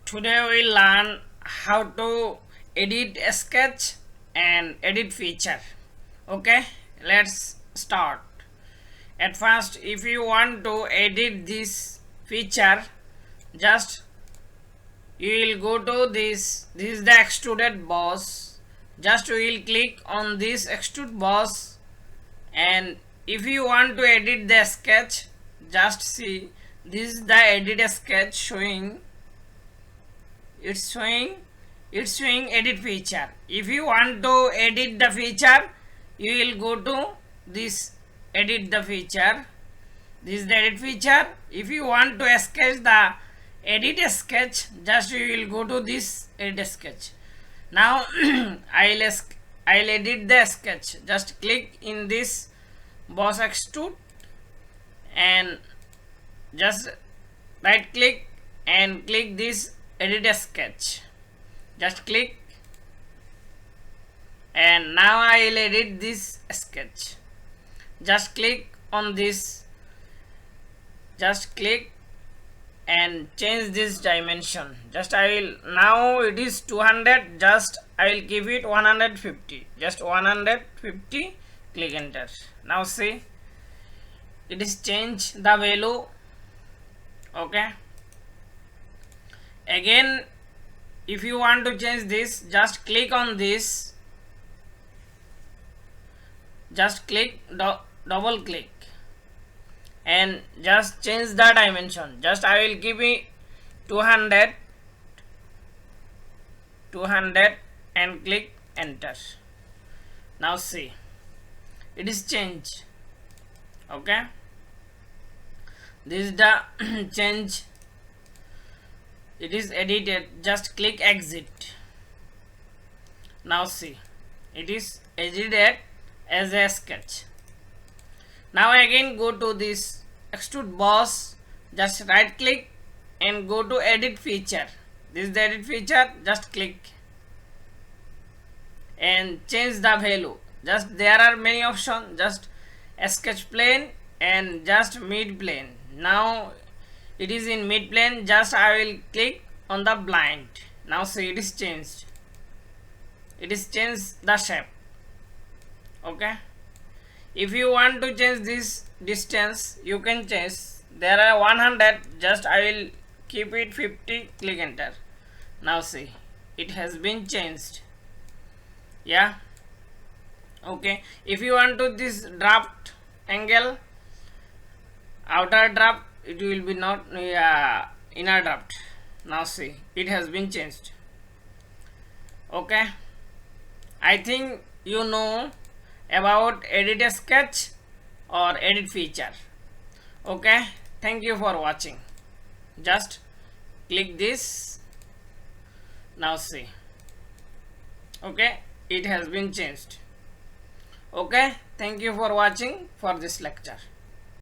Today we learn how to edit a sketch and edit feature. Okay, let's start. At first, if you want to edit this feature, just you will go to this is the extruded boss. Just we will click on this extrude boss, and if you want to edit the sketch, just see this is the edit a sketch showing. It's showing edit feature. If you want to edit the feature, you will go to this edit the feature. This is the edit feature. If you want to sketch the edit a sketch, just you will go to this edit sketch. Now I'll edit the sketch. Just click in this boss extrude and just right click and click this edit a sketch. Just click, and now I will edit this sketch. Just click on this, just click and change this dimension. Just I will, now it is 200, just I will give it 150, just 150, click enter. Now see, it is change the value. Okay, again if you want to change this, just click on this, just click double click and just change the dimension. Just I will give it 200 and click enter. Now see, it is changed. Okay, this is the change. It is edited. Just click exit. Now see, it is edited as a sketch. Now again go to this extrude boss, just right click and go to edit feature. This is the edit feature. Just click and change the value. Just there are many options, just a sketch plane and just mid plane. Now it is in mid plane. Just I will click on the blind. Now see, it is changed. It is changed the shape. Okay, if you want to change this distance, you can change. There are 100, just I will keep it 50, click enter. Now see, it has been changed. Yeah. Okay, if you want to this draft angle, outer draft, it will be not inner draft. Now see, it has been changed. Okay, I think you know about edit a sketch or edit feature. Okay, thank you for watching. Just click this. Now see, okay, it has been changed. Okay, thank you for watching for this lecture.